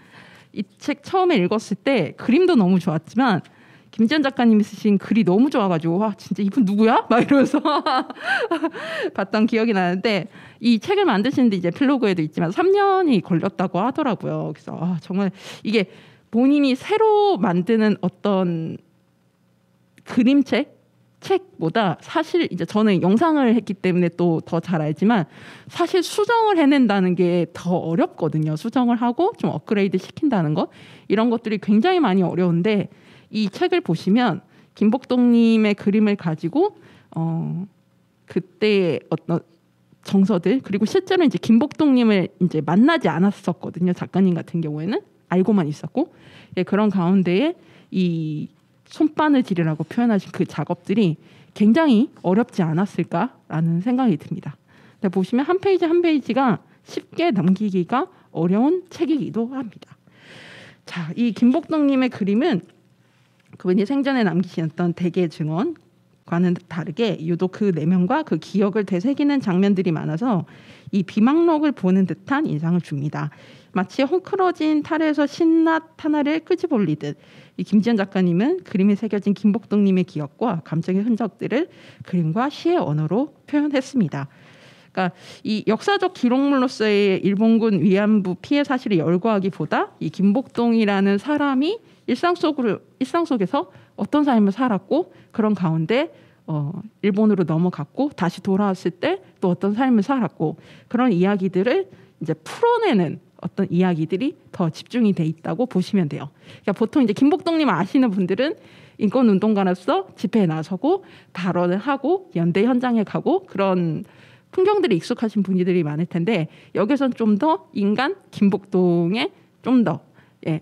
이 책 처음에 읽었을 때 그림도 너무 좋았지만 김지연 작가님이 쓰신 글이 너무 좋아가지고 와 진짜 이분 누구야? 막 이러면서 봤던 기억이 나는데 이 책을 만드시는데 이제 필로그에도 있지만 3년이 걸렸다고 하더라고요. 그래서 정말 이게 본인이 새로 만드는 어떤 그림책 책보다 사실 이제 저는 영상을 했기 때문에 또 더 잘 알지만 사실 수정을 해낸다는 게 더 어렵거든요. 수정을 하고 좀 업그레이드 시킨다는 것 이런 것들이 굉장히 많이 어려운데 이 책을 보시면 김복동님의 그림을 가지고 그때의 어떤 정서들 그리고 실제로 이제 김복동님을 이제 만나지 않았었거든요. 작가님 같은 경우에는 알고만 있었고 그런 가운데에 이 손바느질이라고 표현하신 그 작업들이 굉장히 어렵지 않았을까라는 생각이 듭니다. 근데 보시면 한 페이지 한 페이지가 쉽게 남기기가 어려운 책이기도 합니다. 자, 이 김복동님의 그림은 그분이 생전에 남기신 어떤 대개 증언과는 다르게 유독 그 내면과 그 기억을 되새기는 장면들이 많아서 이 비망록을 보는 듯한 인상을 줍니다. 마치 헝클어진 탈에서 신낫 하나를 끄집어올리듯 이 김지연 작가님은 그림에 새겨진 김복동님의 기억과 감정의 흔적들을 그림과 시의 언어로 표현했습니다. 그러니까 이 역사적 기록물로서의 일본군 위안부 피해 사실을 열거하기보다 이 김복동이라는 사람이 일상 속에서 어떤 삶을 살았고 그런 가운데 일본으로 넘어갔고 다시 돌아왔을 때 또 어떤 삶을 살았고 그런 이야기들을 이제 풀어내는 어떤 이야기들이 더 집중이 돼 있다고 보시면 돼요. 그러니까 보통 이제 김복동님 아시는 분들은 인권운동가로서 집회에 나서고 발언을 하고 연대 현장에 가고 그런 풍경들이 익숙하신 분들이 많을 텐데 여기서는 좀 더 인간 김복동에 좀 더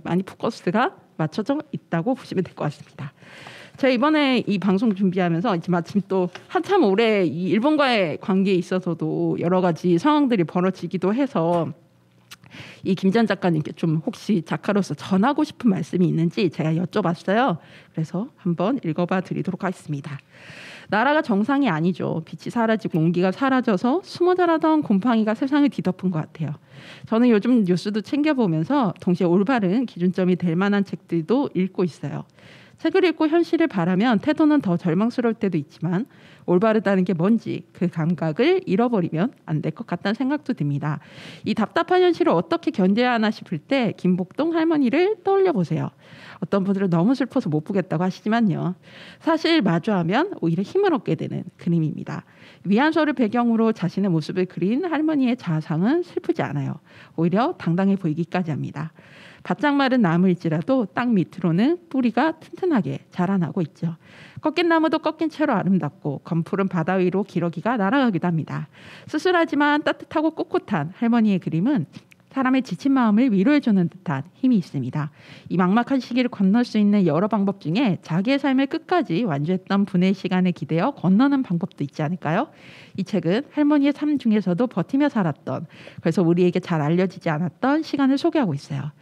많이 포커스가 맞춰져 있다고 보시면 될 것 같습니다. 제가 이번에 이 방송 준비하면서 이제 마침 또 한참 오래 이 일본과의 관계에 있어서도 여러 가지 상황들이 벌어지기도 해서 이 김지연 작가님께 좀 혹시 작가로서 전하고 싶은 말씀이 있는지 제가 여쭤봤어요. 그래서 한번 읽어봐 드리도록 하겠습니다. 나라가 정상이 아니죠. 빛이 사라지고 온기가 사라져서 숨어 자라던 곰팡이가 세상을 뒤덮은 것 같아요. 저는 요즘 뉴스도 챙겨보면서 동시에 올바른 기준점이 될 만한 책들도 읽고 있어요. 책을 읽고 현실을 바라면 태도는 더 절망스러울 때도 있지만 올바르다는 게 뭔지 그 감각을 잃어버리면 안 될 것 같다는 생각도 듭니다. 이 답답한 현실을 어떻게 견뎌야 하나 싶을 때 김복동 할머니를 떠올려 보세요. 어떤 분들은 너무 슬퍼서 못 보겠다고 하시지만요. 사실 마주하면 오히려 힘을 얻게 되는 그림입니다. 위안소를 배경으로 자신의 모습을 그린 할머니의 자상은 슬프지 않아요. 오히려 당당해 보이기까지 합니다. 바짝 마른 나무일지라도 땅 밑으로는 뿌리가 튼튼하게 자라나고 있죠. 꺾인 나무도 꺾인 채로 아름답고 검푸른 바다 위로 기러기가 날아가기도 합니다. 쓸쓸하지만 따뜻하고 꼿꼿한 할머니의 그림은 사람의 지친 마음을 위로해주는 듯한 힘이 있습니다. 이 막막한 시기를 건널 수 있는 여러 방법 중에 자기의 삶을 끝까지 완주했던 분의 시간에 기대어 건너는 방법도 있지 않을까요? 이 책은 할머니의 삶 중에서도 버티며 살았던, 그래서 우리에게 잘 알려지지 않았던 시간을 소개하고 있어요.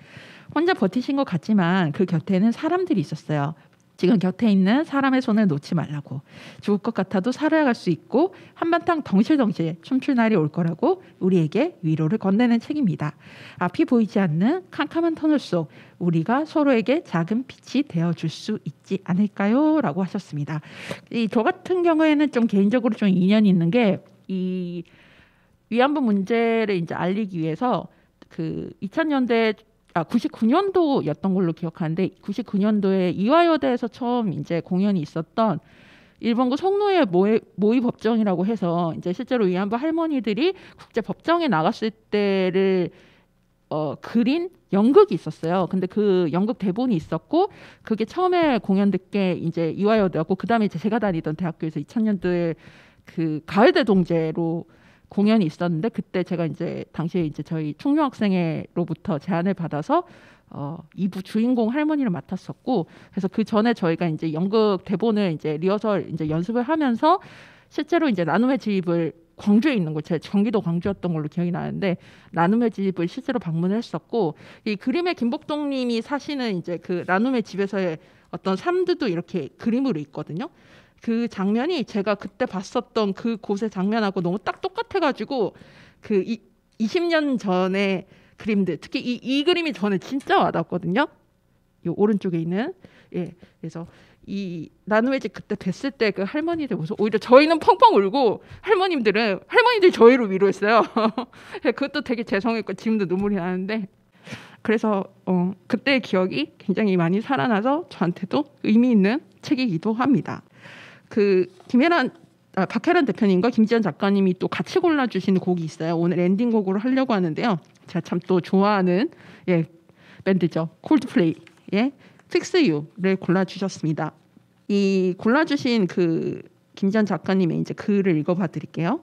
혼자 버티신 것 같지만 그 곁에는 사람들이 있었어요. 지금 곁에 있는 사람의 손을 놓지 말라고. 죽을 것 같아도 살아갈 수 있고 한바탕 덩실덩실 춤출 날이 올 거라고 우리에게 위로를 건네는 책입니다. 앞이 보이지 않는 캄캄한 터널 속 우리가 서로에게 작은 빛이 되어줄 수 있지 않을까요? 라고 하셨습니다. 저 같은 경우에는 좀 개인적으로 좀 인연이 있는 게 이 위안부 문제를 이제 알리기 위해서 그 99년도였던 걸로 기억하는데 99년도에 이화여대에서 처음 이제 공연이 있었던 일본군 성노예 모의 법정이라고 해서 이제 실제로 위안부 할머니들이 국제 법정에 나갔을 때를 그린 연극이 있었어요. 근데 그 연극 대본이 있었고 그게 처음에 공연된 게 이제 이화여대였고 그다음에 이제 제가 다니던 대학교에서 2000년도에 그 가을대동제로 공연이 있었는데 그때 제가 이제 당시에 이제 저희 충룡학생회로부터 제안을 받아서 2부 주인공 할머니를 맡았었고 그래서 그 전에 저희가 이제 연극 대본을 이제 리허설 이제 연습을 하면서 실제로 이제 나눔의 집을 광주에 있는 거, 제가 경기도 광주였던 걸로 기억이 나는데 나눔의 집을 실제로 방문을 했었고 이 그림의 김복동님이 사시는 이제 그 나눔의 집에서의 어떤 삶들도 이렇게 그림으로 있거든요. 그 장면이 제가 그때 봤었던 그 곳의 장면하고 너무 딱 똑같아가지고 그 20년 전의 그림들 특히 이 그림이 저는 진짜 와닿았거든요. 이 오른쪽에 있는 그래서 이 나눔의 집 그때 뵀을 때 그 할머니들 모습 오히려 저희는 펑펑 울고 할머니들이 저희를 위로했어요. 그것도 되게 죄송했고 지금도 눈물이 나는데 그래서 그때의 기억이 굉장히 많이 살아나서 저한테도 의미 있는 책이기도 합니다. 박혜란 대표님과 김지연 작가님이 또 같이 골라주신 곡이 있어요. 오늘 엔딩곡으로 하려고 하는데요. 제가 참 또 좋아하는 밴드죠. 콜드플레이의 Fix You를 골라주셨습니다. 이 골라주신 김지연 작가님의 이제 글을 읽어봐 드릴게요.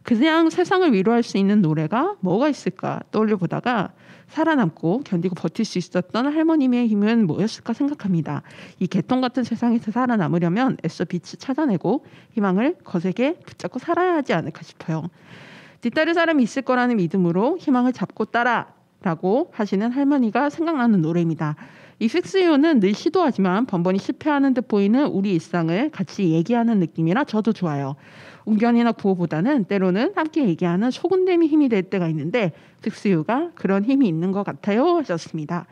그냥 세상을 위로할 수 있는 노래가 뭐가 있을까 떠올려 보다가 살아남고 견디고 버틸 수 있었던 할머님의 힘은 뭐였을까 생각합니다. 이 개똥 같은 세상에서 살아남으려면 애써 빛을 찾아내고 희망을 거세게 붙잡고 살아야 하지 않을까 싶어요. 뒤따를 사람이 있을 거라는 믿음으로 희망을 잡고 따라라고 하시는 할머니가 생각나는 노래입니다. 이 Fix You는 늘 시도하지만 번번이 실패하는 듯 보이는 우리 일상을 같이 얘기하는 느낌이라 저도 좋아요. 웅변이나 구호보다는 때로는 함께 얘기하는 소근됨이 힘이 될 때가 있는데 Fix You가 그런 힘이 있는 것 같아요 하셨습니다.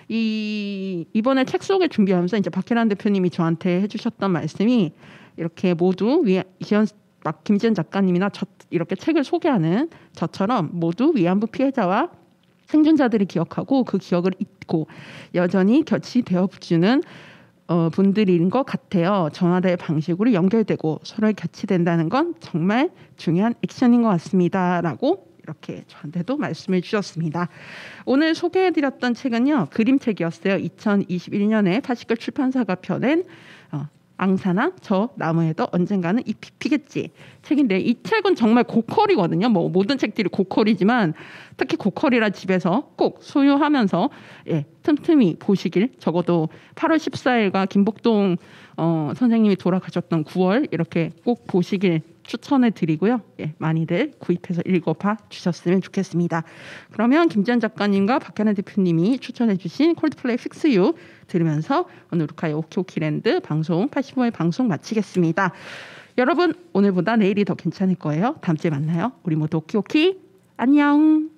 이번에 책 소개 준비하면서 이제 박혜란 대표님이 저한테 해주셨던 말씀이 이렇게 모두 김지연 작가님이나 이렇게 책을 소개하는 저처럼 모두 위안부 피해자와 생존자들을 기억하고 그 기억을 잊고 여전히 곁이 되어주는 분들인 것 같아요. 전화될 방식으로 연결되고 서로의 곁이 된다는 건 정말 중요한 액션인 것 같습니다. 라고 이렇게 저한테도 말씀을 주셨습니다. 오늘 소개해드렸던 책은요. 그림책이었어요. 2021년에 80글 출판사가 펴낸 앙사나 저 나무에도 언젠가는 잎이 피겠지 책인데 이 책은 정말 고퀄이거든요. 뭐 모든 책들이 고퀄이지만 특히 고퀄이라 집에서 꼭 소유하면서 틈틈이 보시길 적어도 8월 14일과 김복동 선생님이 돌아가셨던 9월 이렇게 꼭 보시길 추천해 드리고요. 많이들 구입해서 읽어봐 주셨으면 좋겠습니다. 그러면 김지연 작가님과 박혜란 대표님이 추천해 주신 콜드플레이 Fix You 들으면서 오늘 루카의 오키오키랜드 방송 85회 방송 마치겠습니다. 여러분 오늘보다 내일이 더 괜찮을 거예요. 다음 주에 만나요. 우리 모두 오키오키 안녕.